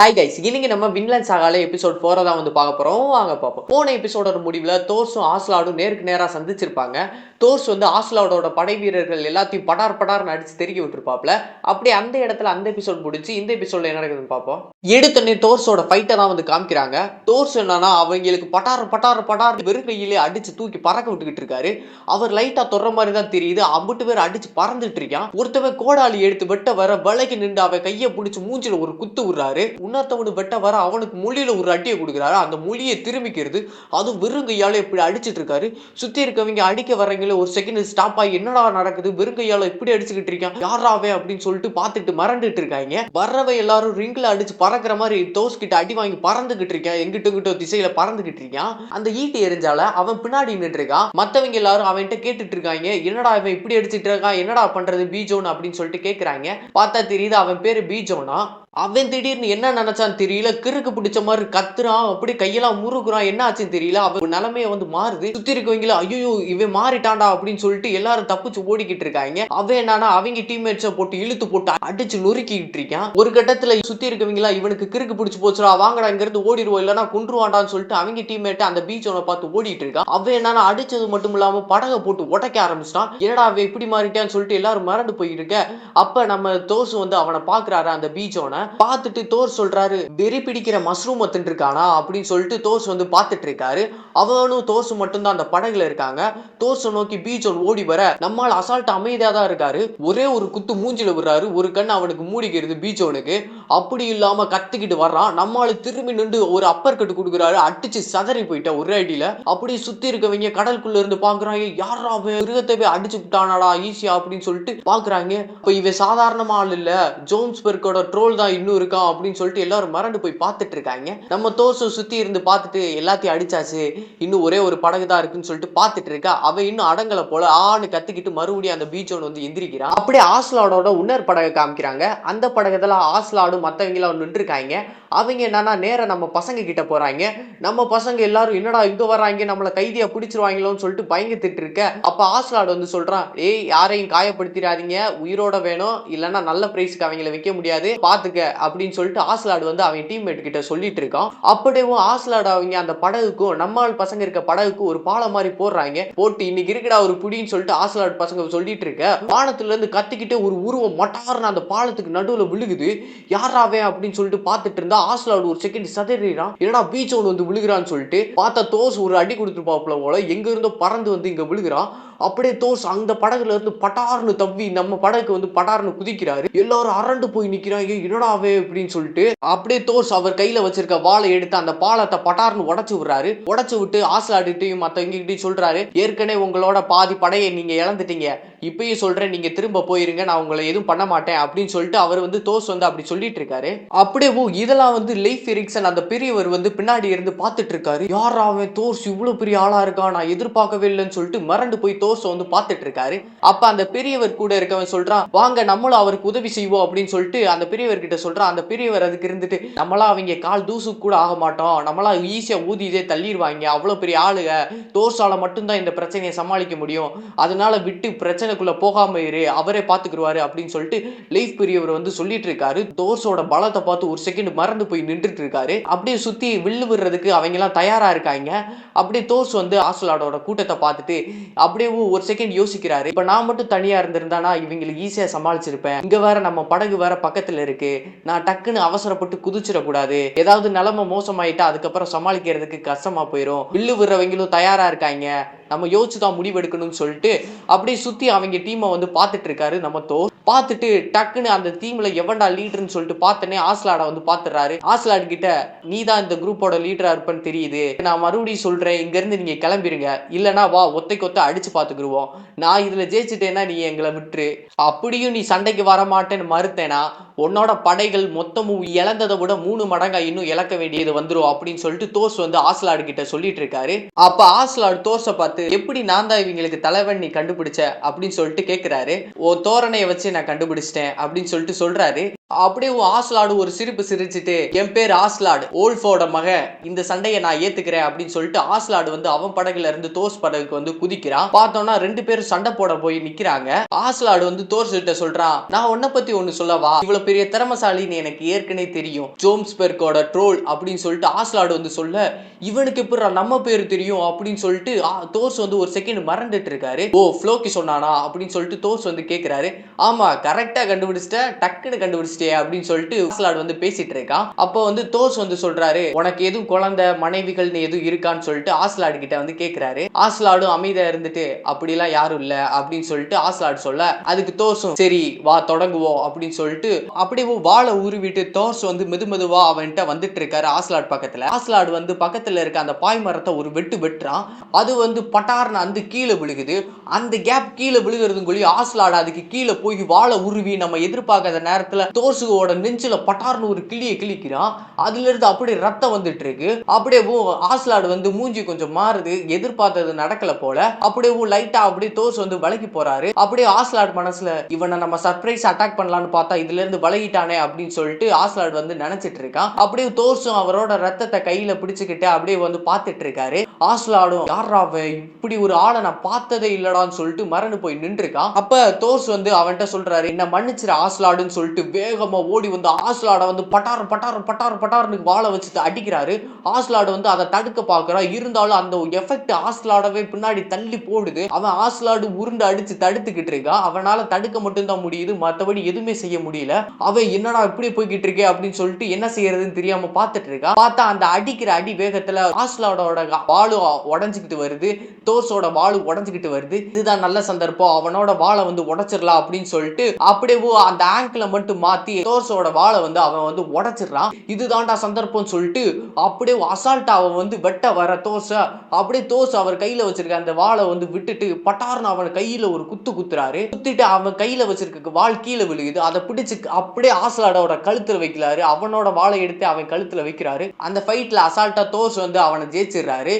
Hi guys, இன்னைக்கு நம்ம Vinland சாகால episode 4 தான் வந்து பார்க்க போறோம். வாங்க பார்ப்போம். போன எபிசோடோட முடிவுல தோர்ஸும் ஆஸ்லாடும் நேருக்கு நேரா சந்திச்சிருப்பாங்க. தோர்ஸ் வந்து ஆஸ்லாடோட படை வீரர்கள் எல்லாத்தையும் படார் படார்னு அடிச்சு தெருக்கி விட்டுருப்பாப்ல. அப்படியே அந்த இடத்துல அந்த எபிசோட் முடிச்சு இந்த எபிசோட்ல என்ன நடக்குதுன்னு பார்ப்போம். எடுத்தோடனே தோர்ஸோட ஃபைட்டை தான் வந்து காமிக்கிறாங்க. தோர்ஸ் என்னன்னா அவங்களுக்கு பட்டார் பட்டார் பட்டார் வெறும் கையிலே அடிச்சு தூக்கி பறக்க விட்டுக்கிட்டு இருக்காரு. அவர் லைட்டா தொடுற மாதிரி தான் தெரியுது. அம்புட்டு பேர் அடிச்சு பறந்துட்டு இருக்கான். ஒருத்தவன் கோடாலி எடுத்து வெட்ட வர விலைக்கு நின்று அவன் கையை பிடிச்சி மூஞ்சில ஒரு குத்து விடுறாரு. இன்னொருத்தவனு வெட்ட வர அவனுக்கு மொழியில ஒரு அட்டியை கொடுக்குறாரு. அந்த மொழியை திரும்பிக்கிறது. அதுவும் வெறுங்கையால இப்படி அடிச்சிட்டு இருக்காரு. சுத்தி இருக்கவங்க அடிக்க வர்றவங்கள ஒரு செகண்ட் ஸ்டாப் ஆகி என்னடா நடக்குது, வெறுங்கையால இப்படி அடிச்சுக்கிட்டு இருக்கான், யாராவே அப்படின்னு சொல்லிட்டு பார்த்துட்டு மறந்துட்டு இருக்காங்க. வர்றவை எல்லாரும் ரிங்ல அடிச்சு பறக்கிற மாதிரி தோஸ் கிட்ட அடி வாங்கி பறந்துகிட்டு இருக்கான். எங்கிட்ட திசையில பறந்துகிட்டு இருக்கான். அந்த ஈட்டி எரிஞ்சால அவன் பின்னாடி நின்று இருக்கான். மத்தவங்க எல்லாரும் அவன்கிட்ட கேட்டுட்டு இருக்காங்க, என்னடா அவன் இப்படி அடிச்சிட்டு இருக்கான், என்னடா பண்றது பீஜோன் அப்படின்னு சொல்லிட்டு கேட்கறாங்க. பார்த்தா தெரியுது அவன் பேரு பீஜோனா. அவன் திடீர்னு என்ன நினைச்சான்னு தெரியல, கிறுக்கு பிடிச்ச மாதிரி கத்துறான், அப்படி கையெல்லாம் முறுக்குறான். என்ன ஆச்சுன்னு தெரியல. அவன் நிலைமைய வந்து மாறுது. சுத்தி இருக்கவங்கள ஐயோ இவன் மாறிட்டான்டா அப்படின்னு சொல்லிட்டு எல்லாரும் தப்பிச்சு ஓடிக்கிட்டு இருக்காங்க. அவன் என்னன்னா அவங்க டீம்மேட்ஸை போட்டு இழுத்து போட்டு அடிச்சு நொறுக்கிட்டு இருக்கான். ஒரு கட்டத்துல சுத்தி இருக்கவங்களா இவனுக்கு கிறுக்கு பிடிச்சு போச்சுடா, வாங்கடா இங்க இருந்து ஓடிடுவோம் இல்லைன்னா கொன்றுவாண்டான்னு சொல்லிட்டு அவங்க டீம்மேட் அந்த பீச்சோனை பார்த்து ஓடிட்டு இருக்கான். அவன் என்னன்னா அடிச்சது மட்டும் இல்லாம படகை போட்டு உடைக்க ஆரம்பிச்சிட்டான். என்னடா அவன் இப்படி மாறிட்டான்னு சொல்லிட்டு எல்லாரும் மறந்து போயிட்டு இருக்க. அப்ப நம்ம தோசு வந்து அவனை பாக்குறாரு. அந்த பீச்சோனை பார்த்துட்டு தோர் சொல்றாரு, வெறி பிடிக்கிற மஷ்ரூம் இருக்கானா அப்படின்னு சொல்லிட்டு தோர்ஸ் வந்து பார்த்துட்டு இருக்காரு. அவனும் தோர்ஸ் மட்டும் தான் அந்த படகுல இருக்காங்க. தோர்ஸ் நோக்கி பீச்சோன் ஓடி வர நம்மால் அசால்ட் அமைதியா தான் இருக்காரு. ஒரே ஒரு குத்து மூஞ்சில விடுறாரு. ஒரு கண் அவனுக்கு மூடிக்கிறது பீச்சோனுக்கு. அப்படி இல்லாம கத்துக்கிட்டு வர்றான். நம்மால திரும்பி நின்று ஒரு அப்பர் கட்டு கொடுக்குறாரு. அடிச்சு சதறி போயிட்ட ஒரு அடியில. அப்படி சுத்தி இருக்கவங்க கடலுக்குள்ள இருந்து பாக்குறாங்க, யாரா மிருகத்தவே அடிச்சு விட்டானாடா ஈஸியா அப்படின்னு சொல்லிட்டு பாக்குறாங்க. இப்ப இவன் சாதாரணமா ஆள் இல்ல, ஜோன்ஸ்பெர்க்கோட ட்ரோல் தான் இன்னும் இருக்கான் அப்படின்னு சொல்லிட்டு எல்லாரும் மறந்து போய் பார்த்துட்டு இருக்காங்க. நம்ம தோசை சுத்தி இருந்து பார்த்துட்டு எல்லாத்தையும் அடிச்சாச்சு, இன்னும் ஒரே ஒரு படகு தான் இருக்குன்னு சொல்லிட்டு பார்த்துட்டு இருக்கா. அவன் இன்னும் அடங்கல போல ஆன்னு கத்திக்கிட்டு மறுபடியும் அந்த பீச்சோன் வந்து எந்திரிக்கிறான். அப்படியே ஆஸ்லாடோட உன்னர் படகை காமிக்கிறாங்க. அந்த படகுல ஆஸ்லாடும் மத்தவங்களும் நின்று இருக்காங்க. அவங்க என்னன்னா நேர நம்ம பசங்க கிட்ட போறாங்க. நம்ம பசங்க எல்லாரும் என்னடா இங்க வர்றாங்க, நம்மளை கைதியா பிடிச்சிருவாங்களோன்னு சொல்லிட்டு பயந்துட்டு இருக்க. அப்ப ஆஸ்லாடு வந்து சொல்றான், ஏய் யாரையும் காயப்படுத்திடாதீங்க, உயிரோட வேணும், இல்லைன்னா நல்ல பிரைஸ்க்கு அவங்களை வைக்க முடியாது பாத்துக்க அப்படின்னு சொல்லிட்டு ஆஸ்லாடு வந்து அவன் டீம்மேட் கிட்ட சொல்லிட்டு இருக்கான். அப்படியே ஆஸ்லாடு அவங்க அந்த படகுக்கும் நம்மால் பசங்க இருக்க படகுக்கும் ஒரு பாலம் மாதிரி போடுறாங்க. போட்டு இன்னைக்கு இருக்குடா ஒரு புடின்னு சொல்லிட்டு ஆஸ்லாடு பசங்க சொல்லிட்டு இருக்க. வானத்துல இருந்து கத்திக்கிட்டே ஒரு உருவம் மட்டார்னு அந்த பாலத்துக்கு நடுவுல விழுகுது. யாராவே அப்படின்னு சொல்லிட்டு பார்த்துட்டு இருந்தா ஆஸ்லாடு ஒரு செகண்ட் சதறிறான். என்னடா பீச் ஒன்று வந்து விழுகிறான்னு சொல்லிட்டு பார்த்தா தோஸ் ஒரு அடி கொடுத்துருப்பாப்புல போல எங்க இருந்தோ பறந்து வந்து இங்க விழுகிறான். அப்படியே தோஸ் அந்த படகுல இருந்து பட்டார்னு தவ்வி நம்ம படகுக்கு வந்து பட்டார்னு குதிக்கிறாரு. எல்லாரும் அரண்டு போய் நிக்கிறாங்க, என்னடாவே அப்படின்னு சொல்லிட்டு. அப்படியே தோஸ் அவர் கையில வச்சிருக்க வாளை எடுத்து அந்த பாலத்தை பட்டார்னு உடைச்சு விடுறாரு. உடைச்சு விட்டு ஆஸ்லாடிட்டையும் மத்தவங்க கிட்டையும் சொல்றாரு, ஏற்கனவே உங்களோட பாதி படையை நீங்க இழந்துட்டீங்க, இப்பயும் சொல்றேன் நீங்க திரும்ப போயிருங்க, நான் உங்களை எதுவும் பண்ண மாட்டேன் அப்படின்னு சொல்லிட்டு அவர் வந்து தோஸ் வந்து அப்படி சொல்லிட்டு இருக்காரு. அப்படியே இதெல்லாம் வந்து லைஃப் எரிக்சன் அந்த பெரியவர் வந்து பின்னாடி இருந்து பார்த்துட்டு இருக்காரு. யார் அவன், தோஸ் இவ்வளவு பெரிய ஆளா இருக்கா, நான் எதிர்பார்க்கவே இல்லைன்னு சொல்லிட்டு மறந்து போய் தோஸ் வந்து பார்த்துட்டு இருக்காரு. அப்ப அந்த பெரியவர் கூட இருக்கவன் சொல்றான், வாங்க நம்மளும் அவருக்கு உதவி செய்வோம் அப்படின்னு சொல்லிட்டு அந்த பெரியவர் கிட்ட சொல்றான். அந்த பெரியவர் அதுக்கு இருந்துட்டு, நம்மளா அவங்க கால் தூசு கூட ஆக மாட்டோம், நம்மளா ஈஸியா ஊதியதே தள்ளிடுவாங்க, அவ்வளவு பெரிய ஆளுங்க, தோர்ஸால மட்டும்தான் இந்த பிரச்சனையை சமாளிக்க முடியும், அதனால விட்டு பிரச்சனைக்குள்ள போகாம இரு, அவரே பாத்துக்குருவாரு அப்படின்னு சொல்லிட்டு லைஃப் பெரியவர் வந்து சொல்லிட்டு இருக்காரு. தோர்ஸோட பலத்தை பார்த்து ஒரு செகண்ட் மறந்து போய் நின்றுட்டு இருக்காரு. அப்படியே சுத்தி வில்லு விடுறதுக்கு அவங்க எல்லாம் தயாரா இருக்காங்க. அப்படியே தோர்ஸ் வந்து ஆஸ்லாடோட கூட்டத்தை பார்த்துட்டு அப்படியே ஒரு செகண்ட் யோசிக்கிறாரு. இப்ப நான் மட்டும் தனியா இருந்திருந்தானா இவங்களுக்கு ஈஸியா சமாளிச்சிருப்பேன், இங்க வேற நம்ம படகு வேற பக்கத்துல இருக்கு, நான் டக்குன்னு அவசரப்பட்டு குதிச்சிடக்கூடாது, ஏதாவது நிலைமை மோசமாயிட்டா அதுக்கப்புறம் சமாளிக்கிறதுக்கு கஷ்டமா போயிடும், வில்லு விடுறவங்களும் தயாரா இருக்காங்க, நம்ம யோசிச்சுதான் முடிவெடுக்கணும்னு சொல்லிட்டு அப்படியே சுத்தி அவங்க டீமை வந்து பார்த்துட்டு இருக்காரு. நம்ம தோர் பார்த்துட்டு டக்குன்னு அந்த டீம்ல எவன்டா லீடர்னு சொல்லிட்டு பார்த்தனே ஆஸ்லாட வந்து பார்த்துறாரு. ஆஸ்லாடு கிட்ட, நீ தான் இந்த குரூப்போட லீடரா இருப்பேன்னு தெரியுது, நான் மறுபடியும் சொல்றேன், இங்க இருந்து நீங்க கிளம்பிருங்க, இல்லனா வா ஒத்தைக்கு ஒத்த அடிச்சு பாத்துக்குருவோம், நான் இதுல ஜெயிச்சுட்டேன்னா நீ எங்களை விட்டுரு, அப்படியும் நீ சண்டைக்கு வர மாட்டேன்னு மறுத்தேனா உன்னோட படைகள் மொத்தமும் இழந்ததை விட 3 மடங்கா இன்னும் இழக்க வேண்டியது வந்துரும் அப்படின்னு சொல்லிட்டு தோஸ் வந்து ஆஸ்லாடு கிட்ட சொல்லிட்டு இருக்காரு. அப்ப ஆஸ்லாடு தோஸை பார்த்து, எப்படி நான் தான் இவங்களுக்கு தலைவன் நீ கண்டுபிடிச்ச அப்படின்னு சொல்லிட்டு கேட்கிறாரு. ஓ தோரணையை வச்சு நான் கண்டுபிடிச்சிட்டேன் அப்படின்னு சொல்லிட்டு சொல்றாரு. அப்படியே ஆஸ்லாடு ஒரு சிரிப்பு சிரிச்சுட்டு, என் பேர் ஆஸ்லாடு, ஓல்ஃபோட மகன், இந்த சண்டையை நான் ஏத்துக்கிறேன் அப்படின்னு சொல்லிட்டு ஆஸ்லாடு வந்து அவன் படகுல இருந்து தோர்ஸ் படகுக்கு வந்து குதிக்கிறான். பார்த்தோம்னா 2 பேரும் சண்டை போட போய் நிக்கிறாங்க. ஆஸ்லாடு வந்து தோர்ஸ் கிட்ட சொல்றான், நான் உன்னை பத்தி ஒண்ணு சொல்லவா, இவ்வளவு பெரிய திறமசாலின்னு எனக்கு ஏற்கனவே தெரியும், ஜோம்ஸ்பெர்க்கோட ட்ரோல் அப்படின்னு சொல்லிட்டு ஆஸ்லாடு வந்து சொல்ல, இவனுக்கு எப்படி நம்ம பேரு தெரியும் அப்படின்னு சொல்லிட்டு தோர்ஸ் வந்து ஒரு செகண்ட் மறந்துட்டு இருக்காரு. ஓ ஃப்ளோக்கி சொன்னானா அப்படின்னு சொல்லிட்டு தோர்ஸ் வந்து கேட்கிறாரு. ஆமா கரெக்டா கண்டுபிடிச்சிட்ட, டக்குன்னு கண்டுபிடிச்சிட்டே அப்படின்னு சொல்லிட்டு ஆஸ்லாடு வந்து பேசிட்டு இருக்கான். அப்போ வந்து தோர்ஸ் வந்து சொல்றாரு, உனக்கு எதுவும் குழந்தை மனைவிகள்னு எதுவும் இருக்கான்னு சொல்லிட்டு ஆஸ்லாடு கிட்ட வந்து கேட்கிறாரு. ஆஸ்லாடும் அமைதியா இருந்துட்டு அப்படிலாம் யாரும் இல்ல அப்படின்னு சொல்லிட்டு ஆஸ்லாடு சொல்ல, அதுக்கு தோர்ஸும் சரி வா தொடங்குவோம் அப்படின்னு சொல்லிட்டு அப்படியே வாளை உருவிட்டு தோர்ஸ் வந்து மெதுவா அவன்கிட்ட வந்துட்டு இருக்காரு ஆஸ்லாடு பக்கத்துல. ஆஸ்லாடு வந்து பக்கத்துல இருக்க அந்த பாய் மரத்தை ஒரு வெட்டு வெட்டுறான். அது வந்து பட்டார்னு அந்த கீழே விழுகுது. அந்த கேப் கீழே விழுகிறதுக்குள்ளே ஆஸ்லாடு அதுக்கு கீழே போய் வாளை உருவி நம்ம எதிர்பார்க்காத நேரத்துல தோர்ஸுவோட நெஞ்சில பட்டார்னு ஒரு கிளிக்கிறான். அதுல இருந்து அப்படியே ரத்தம் வந்துட்டு இருக்கு. அப்படியே ஆஸ்லாடு வந்து மூஞ்சி கொஞ்சம் மாறுது, எதிர்பார்த்தது நடக்கல போல. அப்படியே லைட்டா அப்படியே தோர்ஸ் வந்து விலகி போறாரு. அப்படியே ஆஸ்லாடு மனசுல இவனை நம்ம சர்ப்ரைஸ் அட்டாக் பண்ணலாம்னு பார்த்தா இதுல இருந்து விலகிட்டானே அப்படின்னு சொல்லிட்டு ஆஸ்லாடு வந்து நினைச்சிட்டு இருக்கான். அப்படியே தோர்ஸும் அவரோட ரத்தத்தை கையில பிடிச்சுக்கிட்டு அப்படியே வந்து பார்த்துட்டு இருக்காரு. ஆஸ்லாடும் யாரா இப்படி ஒரு ஆளை நான் பார்த்ததே இல்லடான்னு சொல்லிட்டு மறந்து போய் நின்று இருக்கான். அப்ப தோர்ஸ் வந்து அவன்கிட்ட சொல்றாரு, என்ன மன்னிச்சிரு ஆஸ்லாடுன்னு சொல்லிட்டு வேகமா ஓடி வந்து ஆஸ்லாட வந்து பட்டார்னு வாழ வச்சு அடிக்கிறாரு. ஆஸ்லாடு வந்து அதை தடுக்க பார்க்கறான். இருந்தாலும் அந்த எஃபெக்ட் ஆஸ்லாடவே பின்னாடி தள்ளி போடுது. அவன் ஆஸ்லாடு உருண்டு அடிச்சு தடுத்துக்கிட்டு இருக்கான். அவனால தடுக்க மட்டும்தான் முடியுது, மற்றபடி எதுவுமே செய்ய முடியல. அவன் என்னடா இப்படி போய்கிட்டு இருக்கே அப்படின்னு சொல்லிட்டு என்ன செய்யறதுன்னு தெரியாம பார்த்துட்டு இருக்கான். பார்த்தா அந்த அடிக்கிற அடி வேகத்துல ஆஸ்லாடோட வாளு உடஞ்சுக்கிட்டு வருது, தோர்ஸோட வாளு உடஞ்சுக்கிட்டு வருது. இதுதான் நல்ல சந்தர்ப்பம், அவனோட வாளை வந்து உடைச்சிடலாம் அப்படின்னு சொல்லிட்டு அப்படியே அந்த ஆங்கிள மட்டும் மாத்தி தோர்ஸோட வாளை வந்து அவன் வந்து உடைச்சிடறான். இதுதான்டா சந்தர்ப்பம் சொல்லிட்டு அப்படியே அசால்ட்டா அவன் வந்து வெட்ட வர தோர்ஸ அப்படியே தோர்ஸ் அவர் கையில வச்சிருக்க அந்த வாளை வந்து விட்டுட்டு பட்டார்னு அவன் கையில ஒரு குத்துறாரு. குத்திட்டு அவன் கையில வச்சிருக்க வாள் கீழே விழுகுது. அதை பிடிச்சு அப்படியே ஆஸ்லாடோட கழுத்துல வைக்கிறாரு. அவனோட வாளை எடுத்து அவன் கழுத்துல வைக்கிறாரு. அந்த ஃபைட்ல அசால்ட்டா தோர்ஸ் வந்து அவனை ஜெயிச்சிடுறாரு.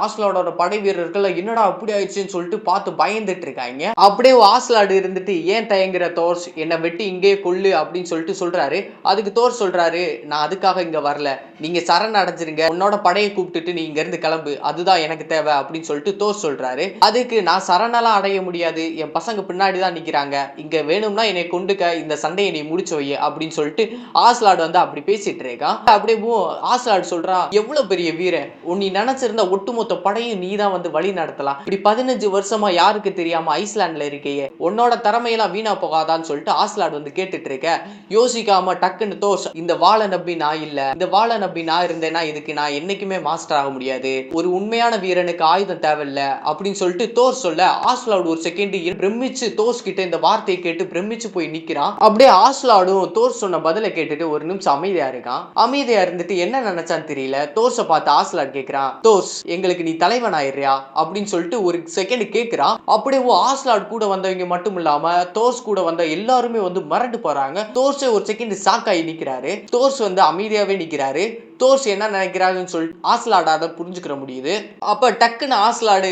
ஆஸ்லாடோட படை வீரர்கள் என்னடா அப்படி ஆயிடுச்சுன்னு சொல்லிட்டு பார்த்து பயந்துட்டு இருக்காங்க. அப்படியே ஆஸ்லாடு இருந்துட்டு ஏன் தயங்குற தோர்ஸ், என்னை வெட்டி இங்கே கொல்லு அப்படின்னு சொல்லிட்டு சொல்றாரு. அதுக்கு தோர்ஸ் சொல்றாரு, நான் அதுக்காக இங்க வரல, நீங்க சரண் அடைஞ்சிருங்க, உன்னோட படையை கூப்பிட்டுட்டு நீ இங்க இருந்து கிளம்பு, அதுதான் எனக்கு தேவை அப்படின்னு சொல்லிட்டு தோர்ஸ் சொல்றாரு. அதுக்கு நான் சரணெல்லாம் அடைய முடியாது, என் பசங்க பின்னாடி தான் நிக்கிறாங்க, இங்க வேணும்னா என்னை கொண்டுக்க, இந்த சண்டையை நீ முடிச்சு வை அப்படின்னு சொல்லிட்டு ஆஸ்லாடு வந்து அப்படி பேசிட்டு இருக்கான். அப்படியே ஆஸ்லாடு சொல்றான், எவ்வளவு பெரிய வீரன், நீ நினைச்சிருந்த ஒட்டுமொத்த படையும் நீ தான் வந்து வழி நடத்தலாம், இப்படி 15 வருஷமா யாருக்கு தெரியாம ஐஸ்லாண்ட்ல இருக்கையே, உன்னோட திறமையெல்லாம் வீணா போகாதான்னு சொல்லிட்டு ஆஸ்லாடு வந்து கேட்டுட்டு இருக்க. யோசிக்காம டக்குன்னு தோர்ஸ், இந்த வாளை நம்பி நான் இல்ல, இந்த வாளை நம்பி நான் இருந்தேன்னா இதுக்கு நான் என்னைக்குமே மாஸ்டர் ஆக முடியாது, ஒரு உண்மையான வீரனுக்கு ஆயுதம் தேவையில்ல அப்படின்னு சொல்லிட்டு தோர்ஸ் சொல்ல, ஆஸ்லாடு ஒரு செகண்ட் பிரமிச்சு தோர்ஸ் கிட்ட இந்த வார்த்தையை கேட்டு பிரமிச்சு போய் நிக்கிறான். அப்படியே ஆஸ்லாடும் தோர்ஸ் சொன்ன பதிலை கேட்டுட்டு ஒரு நிமிஷம் அமைதியா இருக்கான். அமைதியா இருந்துட்டு என்ன நினைச்சான்னு தெரியல. தோர்ஸை பார்த்து ஆஸ்லாடு கேட்கிறான், தோர்ஸ் எங்களுக்கு நீ தலைவன் ஆயிடுறியா அப்படின்னு சொல்லிட்டு ஒரு செகண்ட் கேட்கிறான். அப்படியே ஆஸ்லாடு கூட வந்தவங்க மட்டும் இல்லாம தோர்ஸ் கூட வந்த எல்லாருமே வந்து மறந்து போறாங்க. தோர்ஸ் ஒரு செகண்ட் ஷாக் ஆகி நிக்கிறாரு. தோர்ஸ் வந்து அமைதியாவே நிக்கிறாரு. தோர்ஸ் என்ன நினைக்கிறாருன்னு சொல்லிட்டு ஆஸ்லாடு அதை புரிஞ்சுக்கிற முடியுது. அப்ப டக்குன்னு ஆஸ்லாடு,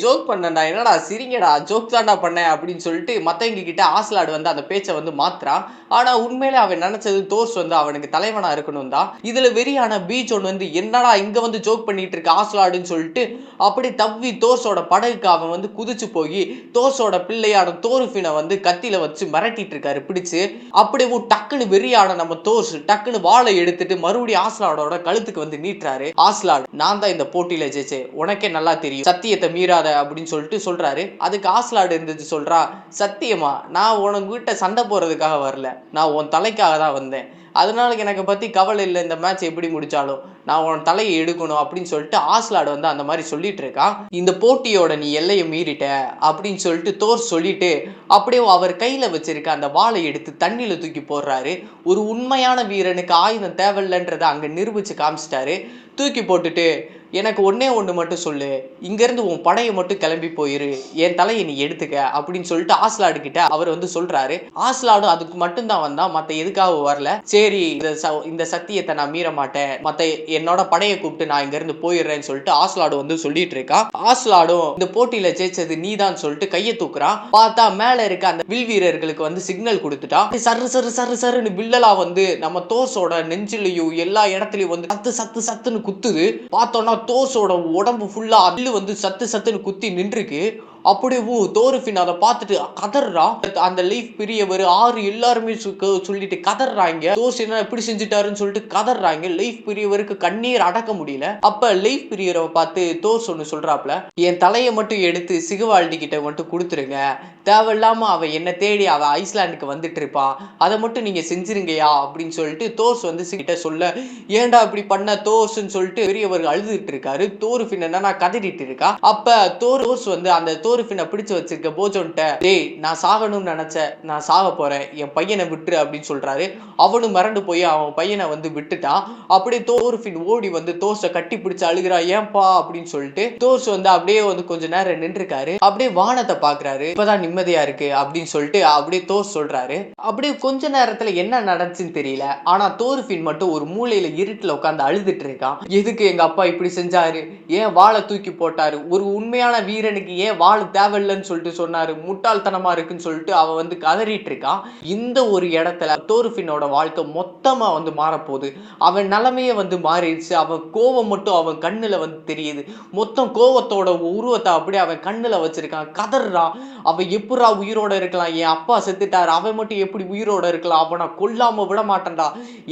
ஜோக் பண்ணடா, என்னடா சிரிங்கடா, ஜோக் தான்டா பண்ணேன் அப்படின்னு சொல்லிட்டு மத்தவங்க கிட்ட ஆஸ்லாடு வந்து அந்த பேச்சை வந்து மாத்துறான். ஆனா உண்மையிலே அவன் நினைச்சது தோர்ஸ் வந்து அவனுக்கு தலைவனா இருக்கணும் தான். இதுல வெறியான பீஜோன் வந்து என்னடா இங்க வந்து ஜோக் பண்ணிட்டு இருக்க ஆஸ்லாடுன்னு சொல்லிட்டு அப்படி தவ்வி தோர்ஸோட படகுக்கு அவன் வந்து குதிச்சு போய் தோர்ஸோட பிள்ளையான தோருஃபினை வந்து கத்தியில வச்சு மிரட்டிட்டு இருக்காரு பிடிச்சு. அப்படியே டக்குன்னு வெறியான நம்ம தோர்ஸ் டக்குன்னு வாளை எடுத்துட்டு மறுபடியும் ஆஸ்லாடோட கழுத்துக்கு வந்து நீட்டுறாரு. ஆஸ்லாடு, நான் தான் இந்த போட்டியில ஜெயிச்சேன், உனக்கே நல்லா தெரியும், சத்தியத்தை மீறாத அப்படின்னு சொல்லிட்டு சொல்றாரு. அதுக்கு ஆஸ்லாடு இருந்துச்சு சொல்றா, சத்தியமா நான் உனக்கிட்ட சண்டை போறதுக்காக வரல, நான் உன் தலைக்காக தான் வந்தேன், அதனால எனக்கு பத்தி கவலை இல்லை, இந்த மேட்ச் எப்படி முடிச்சாலும் நான் உன் தலையை எடுக்கணும் அப்படின்னு சொல்லிட்டு ஆஸ்லாடு வந்து அந்த மாதிரி சொல்லிட்டு இருக்கான். இந்த போட்டியோட நீ எல்லையை மீறிட்ட அப்படின்னு சொல்லிட்டு தோர்ஸ் சொல்லிட்டு அப்படியே அவர் கையில வச்சிருக்க அந்த வாளை எடுத்து தண்ணியில தூக்கி போடுறாரு. ஒரு உண்மையான வீரனுக்கு ஆயுதம் தேவையில்லைன்றதை அங்க நிரூபிச்சு காமிச்சிட்டாரு. தூக்கி போட்டுட்டு எனக்கு ஒன்னே ஒண்ணு மட்டும் சொல்லு, இங்க இருந்து உன் படையை மட்டும் கிளம்பி போயிரு, என் தலையை நீ எடுத்துக்க அப்படின்னு சொல்லிட்டு ஆஸ்லாடு கிட்ட அவர் வந்து சொல்றாரு. ஆஸ்லாடும் அதுக்கு மட்டும்தான் வந்தா, மத்த எதுக்காக வரல. சரி இந்த சத்தியத்தை நான் மீற மாட்டேன், மத்த என்னோட படையை கூப்பிட்டு நான் இங்க இருந்து போயிடுறேன்னு சொல்லிட்டு ஆஸ்லாடு வந்து சொல்லிட்டு இருக்கான். ஆஸ்லாடும் இந்த போட்டியில ஜெயிச்சது நீதான் சொல்லிட்டு கையை தூக்குறான். பார்த்தா மேல இருக்க அந்த வில் வீரர்களுக்கு வந்து சிக்னல் கொடுத்துட்டான். சரு சரு சரு சருன்னு வில்லலா வந்து நம்ம தோர்ஸோட நெஞ்சிலையும் எல்லா இடத்துலயும் வந்து சத்து சத்து சத்துன்னு குத்துது. பார்த்தோம்னா தோர்ஸோட உடம்பு ஃபுல்லா வில்லு வந்து சத்து சத்துன்னு குத்தி நின்றுருக்கு. அப்படியே தோர்ஃபின் அதை பார்த்துட்டு கதறான். அந்த லீஃப் பிரியவர் எல்லாருமே சொல்லிட்டு கதறாங்க. தோர்ஸ் என்ன எப்படி செஞ்சுட்டாருன்னு சொல்லிட்டு கதறாங்க. லீஃப் பிரியவருக்கு கண்ணீர் அடக்க முடியல. அப்ப லீஃப் பிரியரை பார்த்து தோர்ஸ் ஒன்னு சொல்றாப்ல, என் தலையை மட்டும் எடுத்து சிகவால்டி கிட்ட மட்டும் கொடுத்துருங்க, தேவையில்லாம அவ என்ன தேடி அவ ஐஸ்லாண்டுக்கு வந்துட்டு இருப்பான், அதை மட்டும் நீங்க செஞ்சிருங்கயா அப்படின்னு சொல்லிட்டு தோர்ஸ் வந்து கிட்ட சொல்ல, ஏன்டா இப்படி பண்ண தோர்ஸ்ன்னு சொல்லிட்டு பெரியவர் அழுதுட்டு இருக்காரு. தோர்ஃபின் என்ன கதறிட்டு இருக்கா. அப்ப தோர்ஸ் வந்து அந்த தோர்ஃபினை பிடிச்சு வச்சிருக்க போஜோன்ட்ட, டேய் நான் சாகணும்னு நினைச்சேன், நான் சாக போறேன், என் பையனை விட்டுரு அப்படின்னு சொல்றாரு. அவனும் மிரண்டு போய் அவன் பையனை வந்து விட்டுட்டான். அப்படியே தோர்ஃபின் ஓடி வந்து தோர்ஸை கட்டி பிடிச்சு அழுகிறா, ஏன்பா அப்படின்னு சொல்லிட்டு. தோர்ஸ் வந்து அப்படியே வந்து கொஞ்ச நேரம் நின்றுருக்காரு. அப்படியே வானத்தை பாக்குறாரு. இப்பதான் நிம்மதியா இருக்கு அப்படின்னு சொல்லிட்டு அப்படியே தோர்ஸ் சொல்றாரு. அப்படியே கொஞ்ச நேரத்துல என்ன நடந்துச்சுன்னு தெரியல. ஆனா தோர்ஃபின் மட்டும் ஒரு மூலையில இருட்டுல உட்கார்ந்து அழுதுட்டு இருக்கான். எதுக்கு எங்க அப்பா இப்படி செஞ்சாரு, ஏன் வாளை தூக்கி போட்டாரு, ஒரு உண்மையான வீரனுக்கு ஏன் வாள் தேவையில்லைன்னு சொல்லிட்டு சொன்னாரு, முட்டாள்தனமா இருக்குன்னு சொல்லிட்டு அவன் வந்து கதறிட்டு இருக்கான். இந்த ஒரு இடத்துல தோர்ஃபினோட வாழ்க்கை மொத்தமா வந்து மாறப்போகுது. அவன் நிலைமையே வந்து மாறிடுச்சு. அவன் கோவம் மட்டும் அவன் கண்ணுல வந்து தெரியுது. மொத்தம் கோவத்தோட உருவத்தை அப்படியே அவன் கண்ணுல வச்சிருக்கான். கதறான். அவன் எப்படா உயிரோட இருக்கலாம், என் அப்பா செத்துட்டாரு, அவன் மட்டும் எப்படி உயிரோட இருக்கலாம், அவனை கொல்லாம விட மாட்டேன்டா,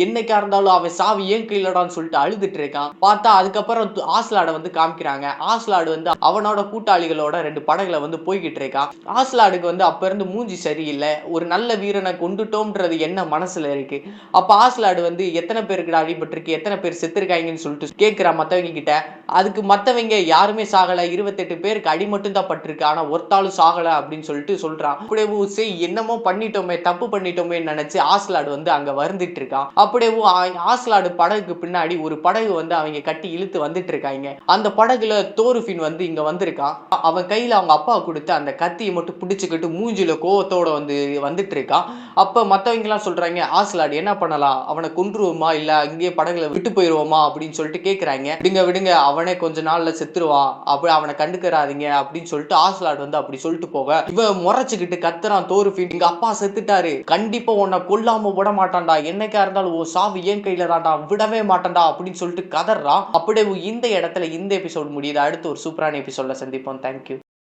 என்னைக்கா இருந்தாலும் அவன் சாவி ஏன் கையிலடான்னு சொல்லிட்டு அழுதுட்டு இருக்கான். பார்த்தா அதுக்கப்புறம் ஆஸ்லாட வந்து காமிக்கிறாங்க. ஆஸ்லாடு வந்து அவனோட கூட்டாளிகளோட 2 படகுல வந்து போய்கிட்டு இருக்கான். ஆஸ்லாடுக்கு வந்து அப்ப இருந்து மூஞ்சி சரியில்லை. ஒரு நல்ல வீரனை கொண்டுட்டோம்ன்றது என்ன மனசுல இருக்கு. அப்ப ஆஸ்லாடு வந்து எத்தனை பேருக்கு அடிபட்டிருக்கு, எத்தனை பேர் செத்துருக்காங்கன்னு சொல்லிட்டு கேட்கிறா மத்தவங்க கிட்ட. அதுக்கு மத்தவங்க யாருமே சாகல, 28 பேருக்கு அடி மட்டும் தான் பட்டிருக்கு, ஆனா ஒருத்தாலும் சாகல அப்படின்னு சொல்லிட்டு சொல்றான். அப்படியே சரி என்னமோ பண்ணிட்டோமே, தப்பு பண்ணிட்டோமே நினைச்சு ஆஸ்லாடு வந்து அங்க வருந்துட்டு இருக்கான். அப்படியே ஆஸ்லாடு படகுக்கு பின்னாடி ஒரு படகு வந்து அவங்க கட்டி இழுத்து வந்துட்டு இருக்காங்க. அந்த படகுல தோர்ஃபின் வந்து இங்க வந்திருக்கான். அவன் கையில அவங்க அப்பா கொடுத்து அந்த கத்தியை மட்டும் பிடிச்சுக்கிட்டு மூஞ்சில கோவத்தோட வந்து வந்துட்டு இருக்கான். அப்ப மத்தவங்க எல்லாம் சொல்றாங்க, ஆஸ்லாடு என்ன பண்ணலாம், அவனை கொன்றுவோமா இல்ல அங்கேயே படகுல விட்டு போயிருவோமா அப்படின்னு சொல்லிட்டு கேக்குறாங்க. விடுங்க விடுங்க, அவனே கொஞ்ச நாள்ல செத்துருவான், அப்படி அவனை கண்டுக்கிறாதீங்க அப்படின்னு சொல்லிட்டு ஆஸ்லாடு வந்து அப்படி சொல்லிட்டு போக, இவன் முறைச்சுக்கிட்டு கத்துறான் தோர்ஃபின், எங்க அப்பா செத்துட்டாரு, கண்டிப்பா உன்னை கொல்லாம விட மாட்டான்டா, என்னைக்கா இருந்தாலும் ஓ சாவு ஏன் கையில தான்டா, விடவே மாட்டான்டா அப்படின்னு சொல்லிட்டு கதறான். அப்படியே இந்த இடத்துல இந்த எபிசோட் முடியுது. அடுத்து ஒரு சூப்பரான எபிசோட்ல சந்திப்போம். தேங்க்யூ.